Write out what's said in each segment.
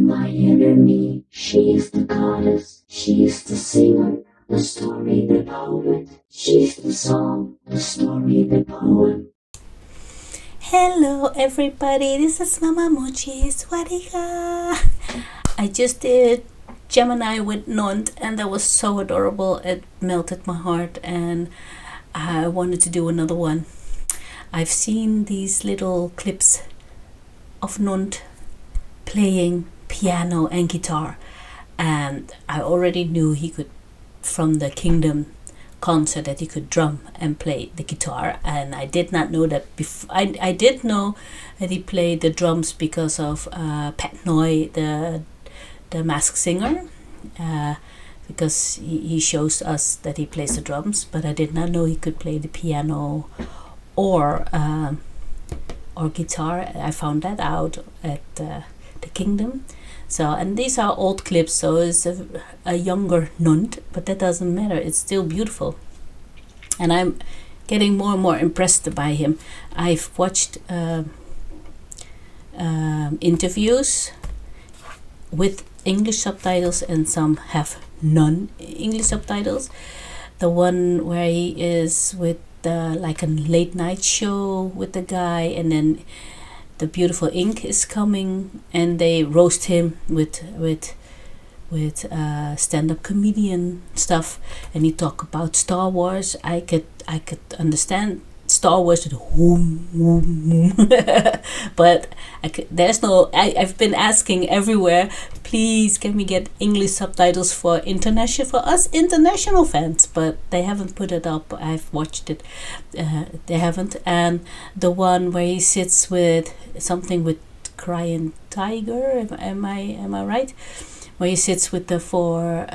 my enemy. She is the goddess, she is the singer, the story, the poet. She's the song, the story, the poem. Hello everybody, this is Mama Mochi. Swadika. I just did Gemini with Nont and that was so adorable. It melted my heart and I wanted to do another one. I've seen these little clips of Nont playing piano and guitar and I already knew he could from the Kingdom concert that he could drum and play the guitar, and I did not know that I did know that he played the drums because of Pat Noy, the Masked Singer, because he shows us that he plays the drums, but I did not know he could play the piano or guitar. I found that out at the Kingdom. So, and these are old clips, so it's a younger Nont, but that doesn't matter, it's still beautiful. And I'm getting more and more impressed by him. I've watched interviews with English subtitles and some have non-English subtitles. The one where he is with like a late night show with the guy and then the beautiful ink is coming and they roast him with stand-up comedian stuff and he talk about Star Wars. I could understand Star Wars with whoom, whoom, whoom. But there's no I've been asking everywhere, please can we get English subtitles for us international fans, but they haven't put it up. I've watched it, they haven't. And the one where he sits with something with Crying Tiger, am I right? Where he sits with the four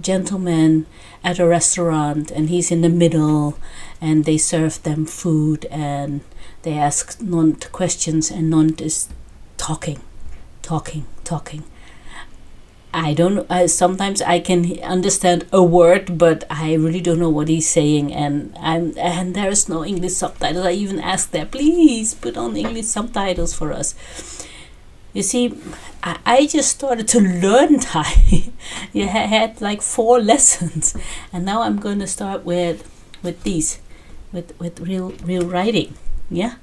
gentlemen at a restaurant and he's in the middle and they serve them food and they ask Nont questions and Nont is talking. I don't sometimes I can understand a word but I really don't know what he's saying and there's no English subtitles. I even asked there, please put on English subtitles for us. You see, I just started to learn Thai. You had like 4 lessons and now I'm going to start with these with real writing. Yeah,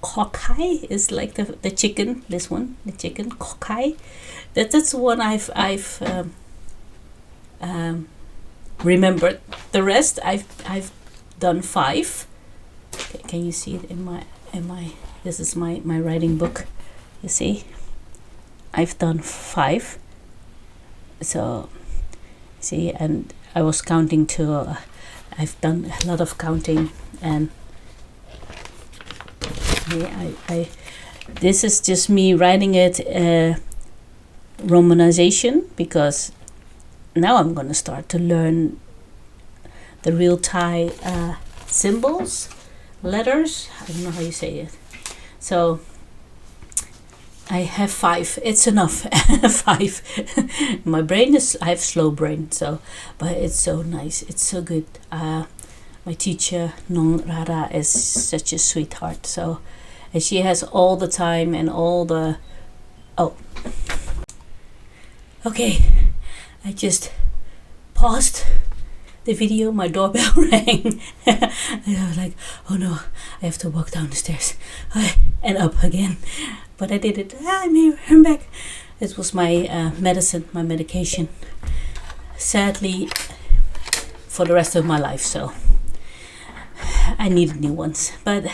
kokai is like the chicken. This one, the chicken kokai. That's one I've remembered. The rest I've done 5. Can you see it in my this is my writing book. You see, I've done 5. So see, and I was counting to I've done a lot of counting and I this is just me writing it romanization because now I'm going to start to learn the real Thai symbols, letters. I don't know how you say it. So I have 5. It's enough. 5. My brain is, I have slow brain, so but it's so nice. It's so good. My teacher Nong Rara is such a sweetheart. So and she has all the time and all the okay. I just paused the video. My doorbell rang. And I was like, oh no, I have to walk down the stairs and up again. But I did it. I'm back. It was my medicine, my medication. Sadly, for the rest of my life, so I needed new ones. But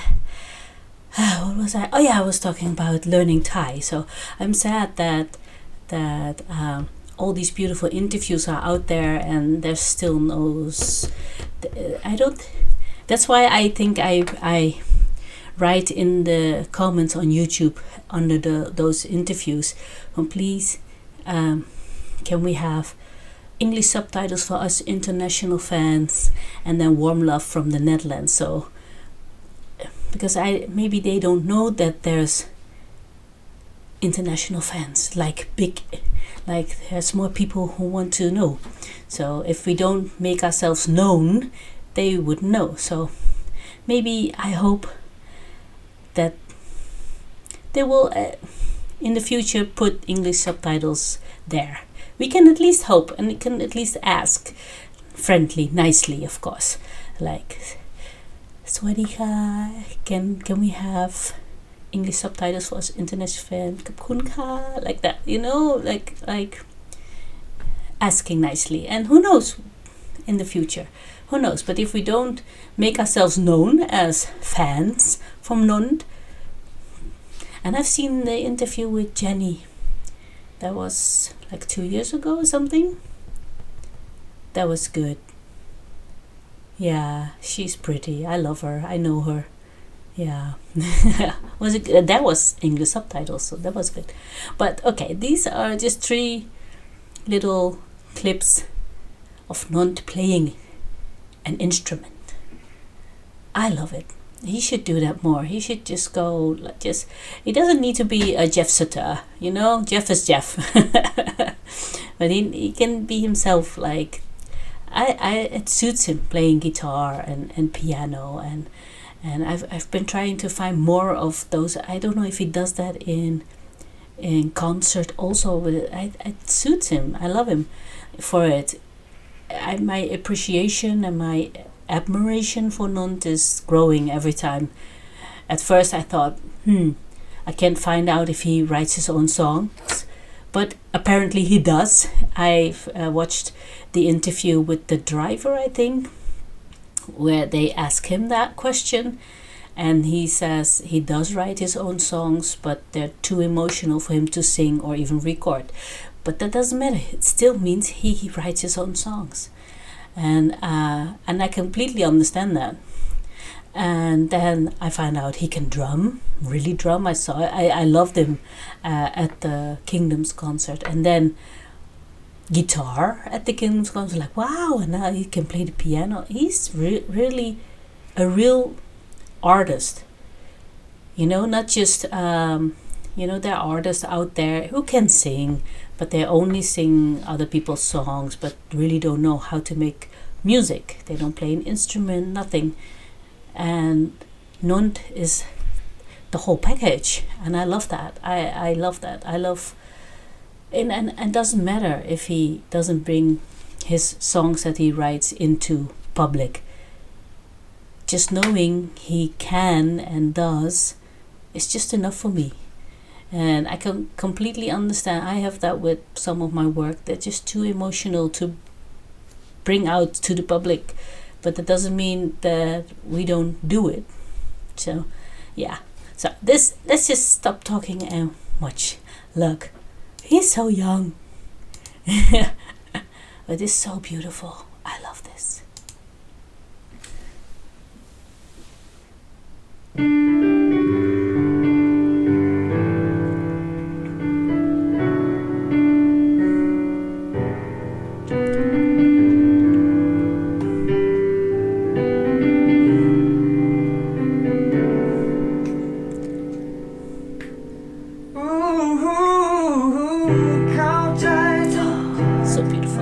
what was I? Oh yeah, I was talking about learning Thai. So I'm sad that all these beautiful interviews are out there and there's still no. That's why I think I write in the comments on YouTube under those interviews, please can we have English subtitles for us international fans and then warm love from the Netherlands. So because maybe they don't know that there's international fans, like there's more people who want to know. So if we don't make ourselves known, they would know. So maybe I hope that they will in the future put English subtitles there. We can at least hope, and we can at least ask friendly, nicely, of course, like, Swadika, can we have English subtitles for us international fan? Kapkunka, like that, like asking nicely. And who knows in the future? Who knows? But if we don't make ourselves known as fans from Nont, and I've seen the interview with Jenny. That was like 2 years ago or something. That was good. Yeah, she's pretty. I love her. I know her. Yeah. Was it good? That was English subtitles, so that was good. But okay, these are just 3 little clips of Nont playing an instrument. I love it. He should do that more. He should just go, it doesn't need to be a Jeff Sutter, Jeff is Jeff. But he can be himself, like, it suits him playing guitar and piano, and I've been trying to find more of those. I don't know if he does that in concert also, but it suits him. I love him for it. My appreciation and my admiration for Nont is growing every time. At first I thought, I can't find out if he writes his own songs, but apparently he does. I've watched the interview with the driver, I think, where they ask him that question, and he says he does write his own songs, but they're too emotional for him to sing or even record. But that doesn't matter. It still means he writes his own songs. And I completely understand that. And then I find out he can really drum. I loved him at the Kingdoms concert, and then guitar at the Kingdoms concert. Like, wow! And now he can play the piano. He's really a real artist. Not just there are artists out there who can sing, but they only sing other people's songs, but really don't know how to make music. They don't play an instrument, nothing. And Nont is the whole package, and I love that. I love that. I love, and it doesn't matter if he doesn't bring his songs that he writes into public. Just knowing he can and does is just enough for me. And I can completely understand. I have that with some of my work. They're just too emotional to bring out to the public. But that doesn't mean that we don't do it. So, yeah. So, let's just stop talking and watch. Look, he's so young. But it's so beautiful. I love this. So beautiful.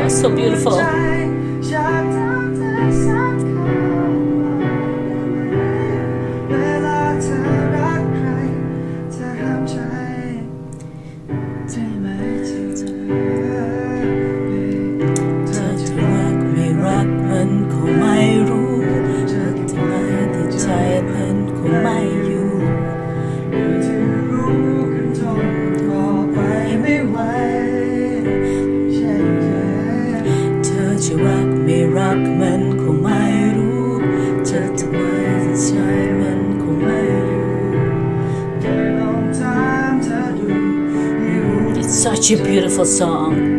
So beautiful. Such such a beautiful song.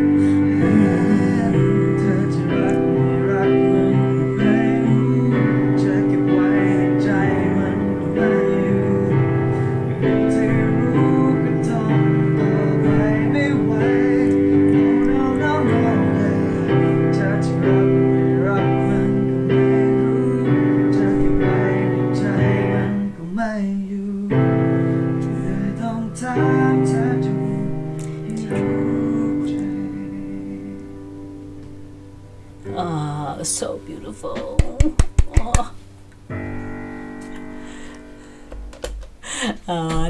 So beautiful.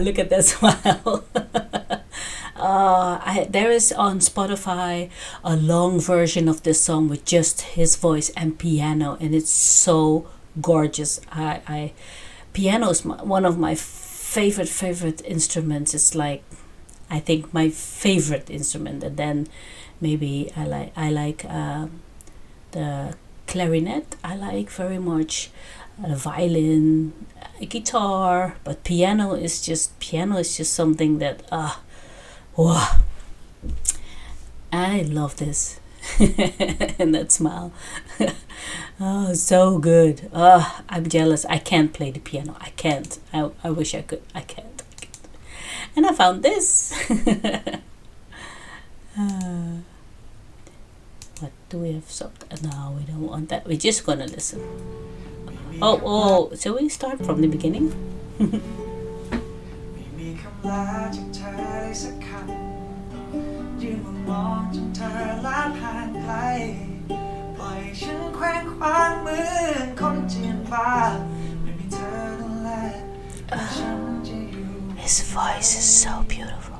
Look at that smile. There is on Spotify a long version of this song with just his voice and piano, and it's so gorgeous. Piano is one of my favorite instruments. It's like, I think, my favorite instrument, and then maybe I like the clarinet. I like very much violin, guitar, but piano is just something that wow, I love this. And that smile. Oh, so good. I'm jealous. I can't play the piano. I can't. I wish I could. I can't. And I found this. What do we have? No, we don't want that. We're just gonna listen. Oh, shall we start from the beginning? His voice is so beautiful.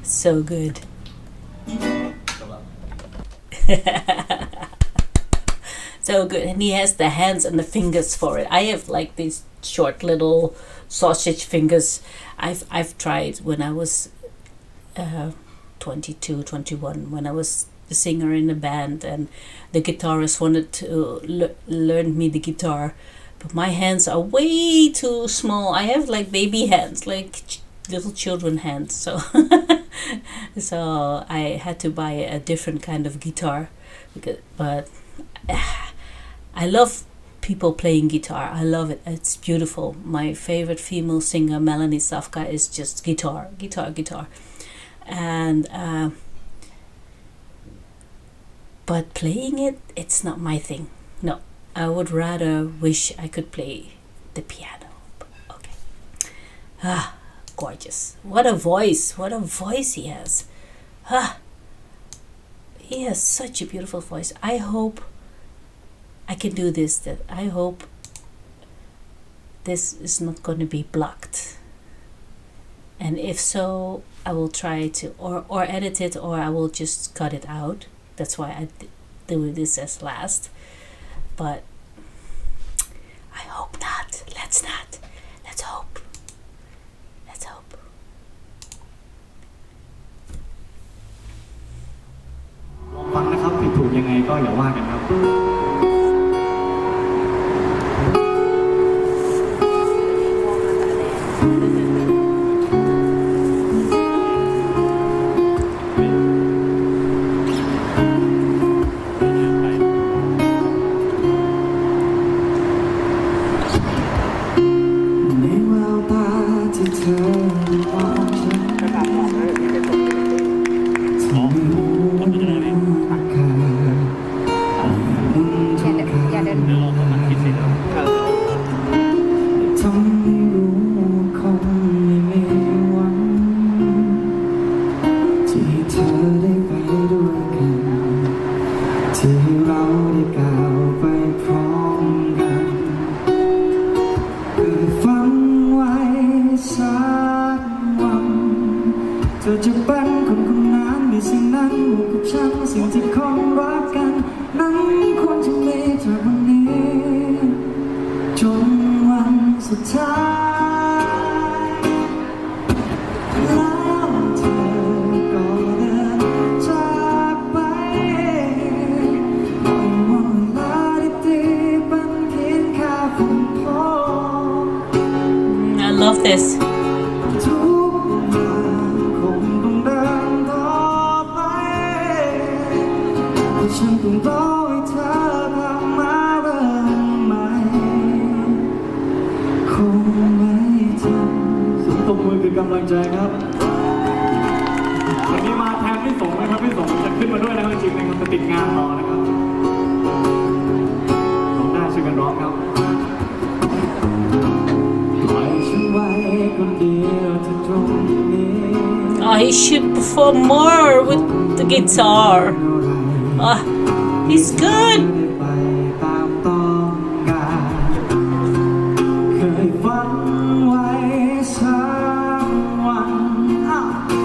So good. So good. And he has the hands and the fingers for it. I have like these short little sausage fingers. I've tried when I was 22, 21, when I was the singer in a band, and the guitarist wanted to learn me the guitar, but my hands are way too small. I have like baby hands, like little children hands, so so I had to buy a different kind of guitar, but I love people playing guitar. I love it. It's beautiful. My favorite female singer, Melanie Safka, is just guitar, and but playing it's not my thing. No, I would rather wish I could play the piano. Okay. Gorgeous. What a voice he has. He has such a beautiful voice. I hope I can do this. I hope this is not going to be blocked, and if so, I will try to or edit it, or I will just cut it out. That's why I do this as last, but I hope not. Let's hope.ฟังนะครับผิดถูกยังไงก็อย่าว่ากันครับในแววตาที่เธอมองฉัน นั้นอยู่กับฉันสิ่งที่คนรักกันนั้นควรจะมีจากวันนี้จนวันสุดท้ายแล้วเธอก็เดินจากไปปล่อยวันเวลาดีๆเป็นเพียงแค่ฝุ่นพอ I love this ทุกอย่างคงต้องเดินต่อไปแต่ฉันต้องรอให้เธอกลับมาเริ่มใหม่คงไม่ทันสุดตบมือคือกำลังใจครับวันนี้มาแทนพี่สงนะครับพี่สงจะขึ้นมาด้วยนะครับจริงๆนะครับจะติดงานรอนะครับร้องได้ช่วยกันร้องครับปล่อยฉันไว้คนเดียวที่ตรงนี้ Oh, he should perform more with the guitar. Oh, he's good. ไปตามต้องการเคยฝันไว้สักวัน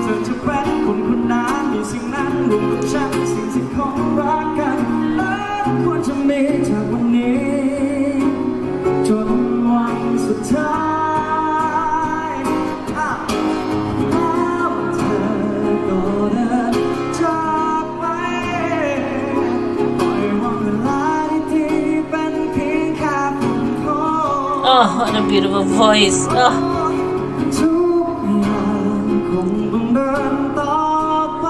เธอจะเป็นคนคนนั้นมีสิ่งนั้นรวมกับฉันสิ่งที่คนรักกันนั้นควรจะมีจากวันนี้จนวันสุดท้ายแล้วเธอก็เดินจากไปปล่อยวันเวลาดีๆเป็นเพียงแค่ฝุ่นพอ Oh, what a beautiful voice. Oh. ทุกอย่างคงต้องเดินต่อไป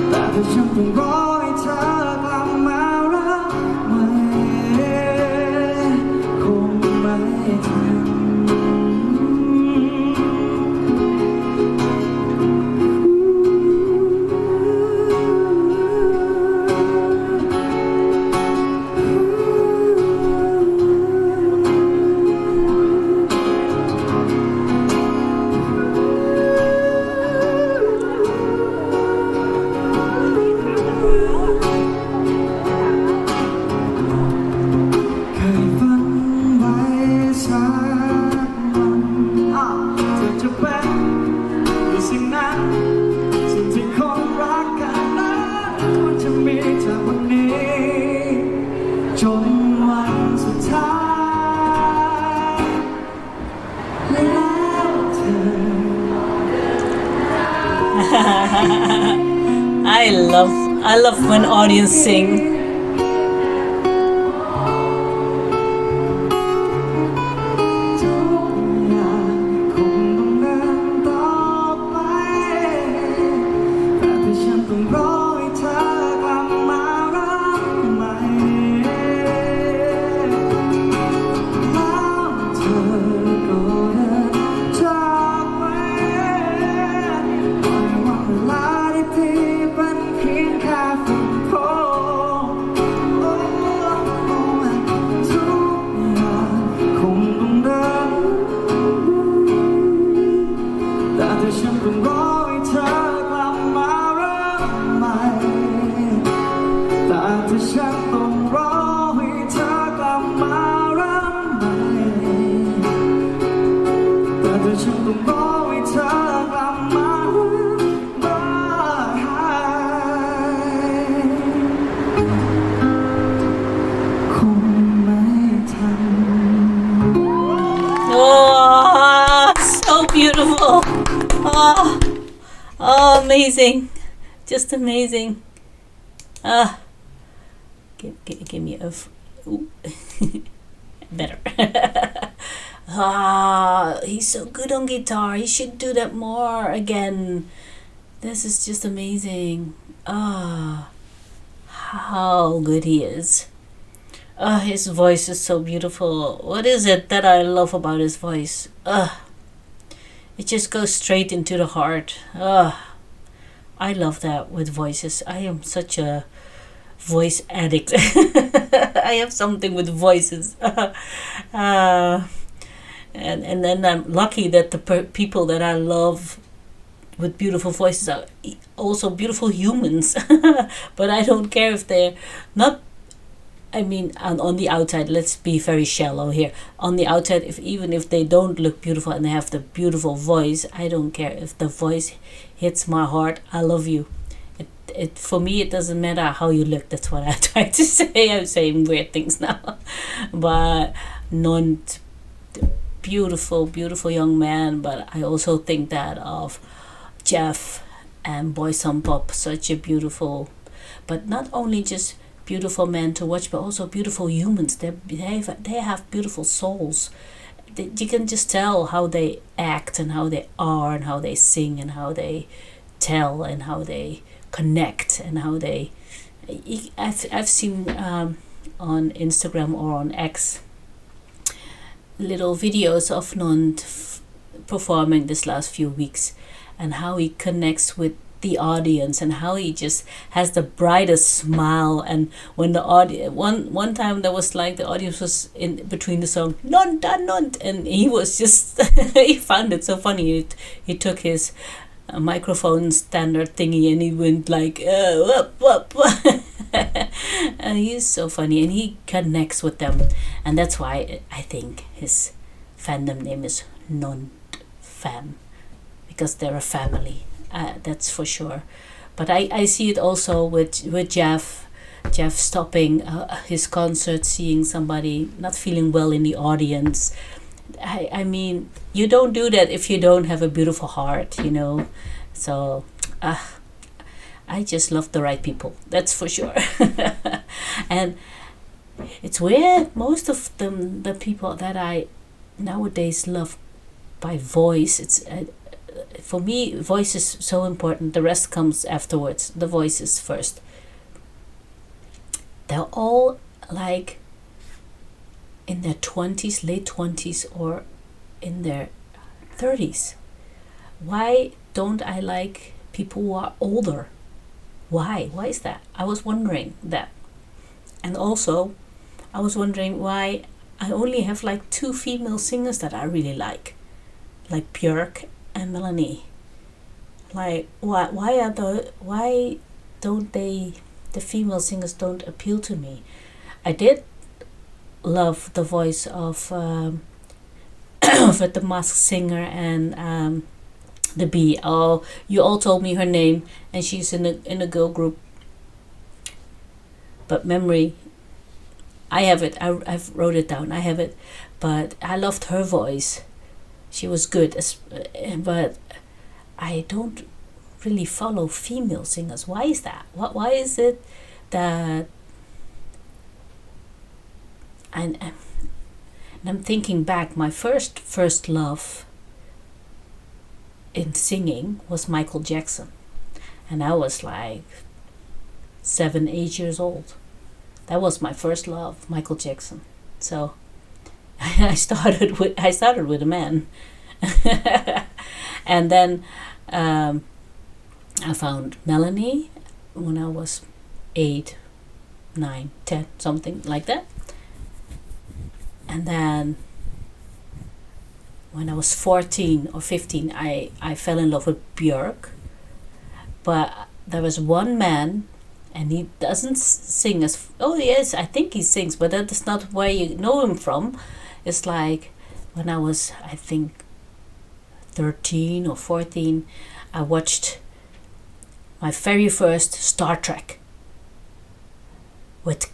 แต่ถ้าฉันต้องรอให้เธอกลับมารักใหม่คงไม่ทัน เคยฝันไว้สักวันเธอจะเป็นสิ่งนั้นสิ่งที่คนรักกันนั้นควรจะมีจากวันนี้จนวันสุดท้ายแล้วเธอ I love when audience sing. ทุกอย่างคงต้องเดินต่อไปแต่ถ้าฉันต้องรอให้เธอกลับมารักใหม่แล้วเธอก็เดินจากไปปล่อยวันเวลาดีๆเป็นเพียงแค่ฝุ่นพอทุกอย่างคงต้องเดินแต่ถ้าฉันต้องรอให้เธอกลับมาเริ่มใหม่แต่ถ้าฉันต้องรอให้เธอกลับมาเริ่มใหม่แต่ถ้าฉันต้องรอให้เธอกลับมาเริ่มใหม่คงไม่ทัน Oh, so beautiful. Oh, oh, amazing. Just amazing. Give me a ooh. Better. He's so good on guitar. He should do that more again. This is just amazing. How good he is. His voice is so beautiful. What is it that I love about his voice? It just goes straight into the heart. I love that with voices. I am such a voice addict. I have something with voices. And then I'm lucky that the people that I love with beautiful voices are also beautiful humans. But I don't care if they're not I mean, on the outside, let's be very shallow here. On the outside, even if they don't look beautiful and they have the beautiful voice, I don't care if the voice hits my heart. I love you. It for me, it doesn't matter how you look. That's what I try to say. I'm saying weird things now, but Nont, beautiful, beautiful young man. But I also think that of Jeff and Boys on Pop, such a beautiful, but not only just beautiful men to watch, but also beautiful humans. They have beautiful souls. You can just tell how they act and how they are and how they sing and how they tell and how they connect and how they. I've seen on Instagram or on X little videos of Nont performing this last few weeks and how he connects with the audience and how he just has the brightest smile. And when the audience one time there was like the audience was in between the song Nont Tanont, and he was just he found it so funny. He took his microphone standard thingy and he went like up. And he's so funny and he connects with them, and that's why I think his fandom name is Nont Fam, because they're a family. That's for sure. But I see it also with Jeff stopping his concert, seeing somebody not feeling well in the audience. I mean, you don't do that if you don't have a beautiful heart, you know. So I just love the right people, that's for sure. And it's weird, most of them, the people that I nowadays love by voice, it's for me, voice is so important. The rest comes afterwards. The voice is first. They're all like in their 20s, late 20s, or in their 30s. Why don't I like people who are older? Why? Why is that? I was wondering that. And also, I was wondering why I only have like 2 female singers that I really like Björk and Melanie. Like why don't the female singers don't appeal to me? I did love the voice of the Masked Singer and the Bee. Oh, you all told me her name, and she's in a girl group. But memory, I have it. I've wrote it down. I have it. But I loved her voice. She was good, but I don't really follow female singers. Why is that? Why is it that? And I'm thinking back. My first love in singing was Michael Jackson, and I was like 7, 8 years old. That was my first love, Michael Jackson. So I started with a man. And then I found Melanie when I was 8, 9, 10, something like that. And then when I was 14 or 15, I fell in love with Björk. But there was one man, and he doesn't sing as... Oh, yes, I think he sings, but that is not where you know him from. It's like when I was, I think, 13 or 14, I watched my very first Star Trek with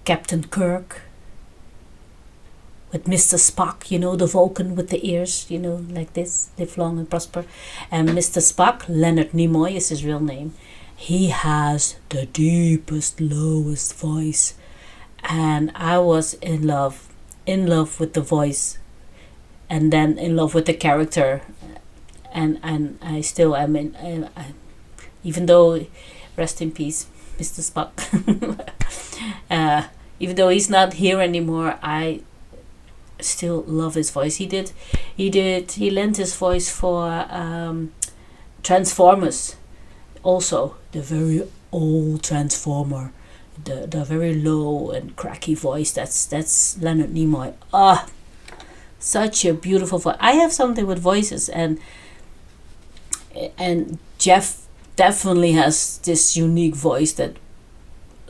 Captain Kirk, with Mr. Spock, you know, the Vulcan with the ears, you know, like this, live long and prosper. And Mr. Spock, Leonard Nimoy is his real name. He has the deepest, lowest voice. And I was in love with the voice, and then in love with the character. And I still am in, even though, rest in peace, Mr. Spock. Even though he's not here anymore, I still love his voice. He lent his voice for Transformers, also the very old Transformer, the very low and cracky voice. That's Leonard Nimoy. Such a beautiful voice. I have something with voices, and Jeff definitely has this unique voice that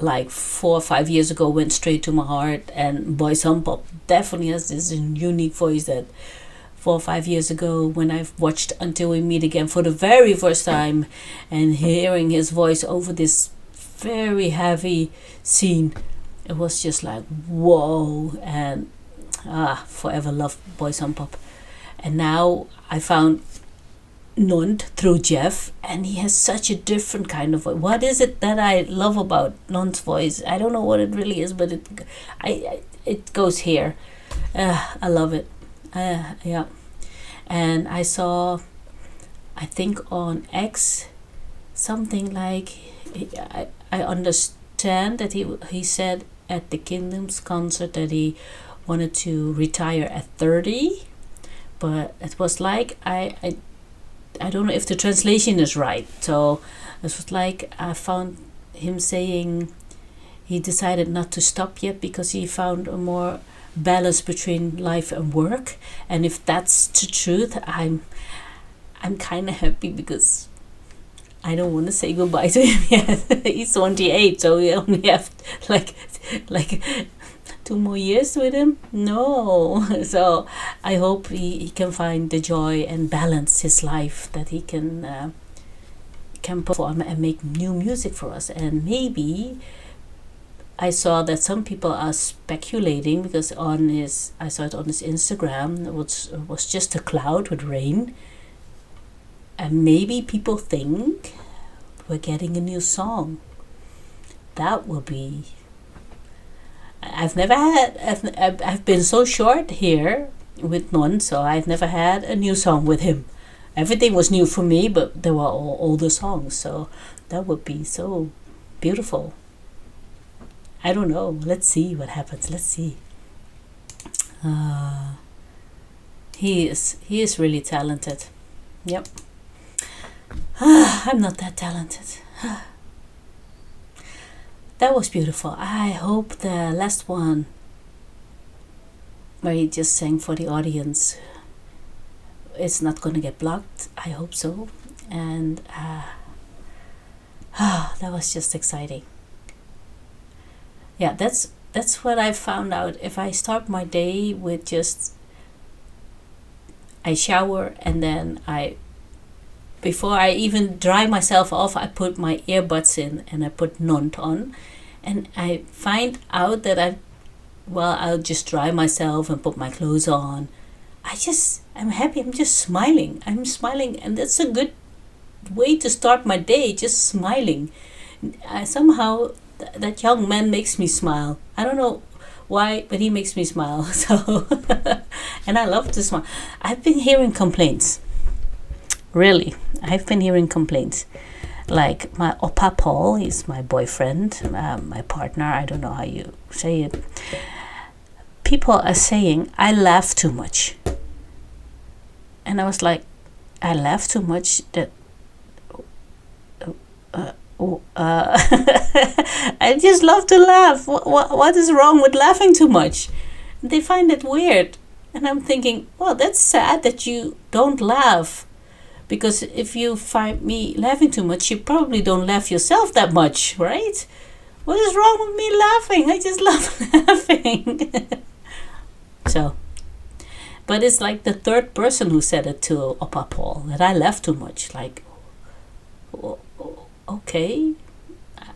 like 4 or 5 years ago went straight to my heart, and Boy Pop definitely has this unique voice that 4 or 5 years ago, when I watched Until We Meet Again for the very first time, and hearing his voice over this very heavy scene, it was just like whoa. And forever loved Boy Pop. And now I found Nont through Jeff, and he has such a different kind of voice. What is it that I love about Nont's voice? I don't know what it really is, but it goes here. I love it. Yeah. And I saw, I think on X, something like, I understand that he said at the Kingdoms concert that he wanted to retire at 30, but it was like, I don't know if the translation is right. So it was like I found him saying he decided not to stop yet because he found a more balance between life and work. And if that's the truth, I'm kind of happy, because I don't want to say goodbye to him yet. He's 28, so we only have like 2 more years with him. No. So I hope he can find the joy and balance his life, that he can perform and make new music for us. And maybe I saw that some people are speculating, because I saw it on his Instagram, it was just a cloud with rain, and maybe people think we're getting a new song. That will be. I've been so short here with Nont, so I've never had a new song with him. Everything was new for me, but they were all older songs, so that would be so beautiful. I don't know. Let's see what happens. Let's see. He is really talented. Yep. I'm not that talented. That was beautiful. I hope the last one, where he just sang for the audience, it's not going to get blocked. I hope so. And that was just exciting. Yeah, that's what I found out. If I start my day with just, I shower, and then before I even dry myself off, I put my earbuds in and I put Nont on, and I find out that I'll just dry myself and put my clothes on. I'm happy. I'm just smiling. I'm smiling, and that's a good way to start my day, just smiling. Somehow that young man makes me smile. I don't know why, but he makes me smile. So, and I love to smile. I've been hearing complaints. Really, I've been hearing complaints. Like my Oppa Paul, he's my boyfriend, my partner. I don't know how you say it. People are saying I laugh too much. And I was like, I laugh too much? I just love to laugh. What is wrong with laughing too much? They find it weird. And I'm thinking, well, that's sad that you don't laugh. Because if you find me laughing too much, you probably don't laugh yourself that much, right? What is wrong with me laughing? I just love laughing. So, but it's like the third person who said it to Oppa Paul, that I laugh too much. Like, okay,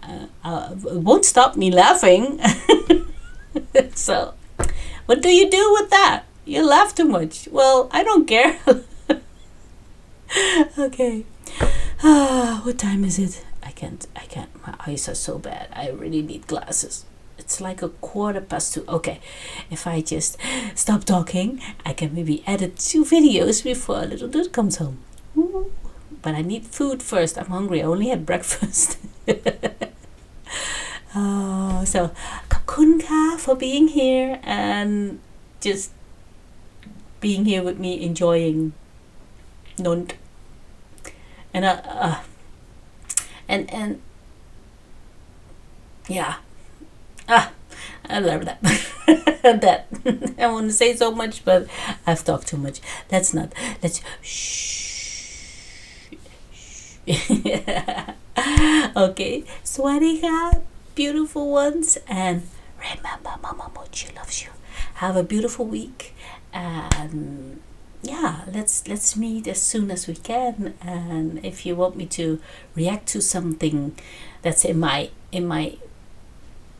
it won't stop me laughing. So, what do you do with that? You laugh too much. Well, I don't care. Okay. What time is it? I can't. My eyes are so bad. I really need glasses. It's like 2:15. Okay. If I just stop talking, I can maybe edit 2 videos before little dude comes home. Ooh. But I need food first. I'm hungry. I only had breakfast. So, ขอบคุณค่ะ for being here and just being here with me, enjoying Nont. And yeah. I love that. That I want to say so much, but I've talked too much. Let's shh. Okay. สวัสดีค่ะ beautiful ones, and remember, Mama Mochi loves you. Have a beautiful week, and yeah, let's meet as soon as we can. And if you want me to react to something that's in my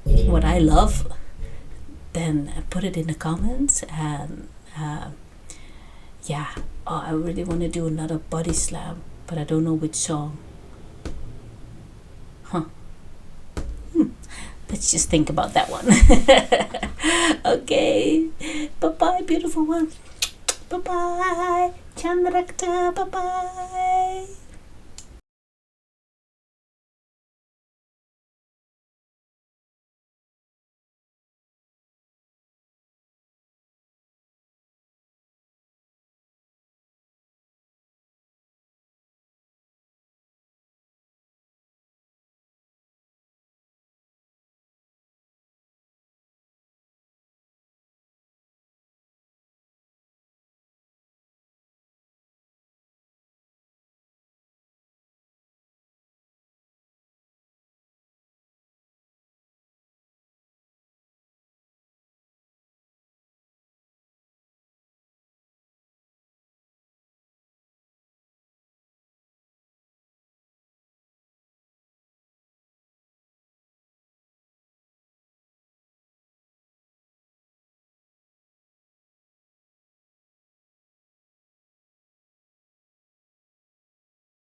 what I love, then put it in the comments. And yeah, I really want to do another body slam, but I don't know which song. Let's just think about that one. Okay, bye bye, beautiful one. Bye bye, Chandrakta. Bye bye.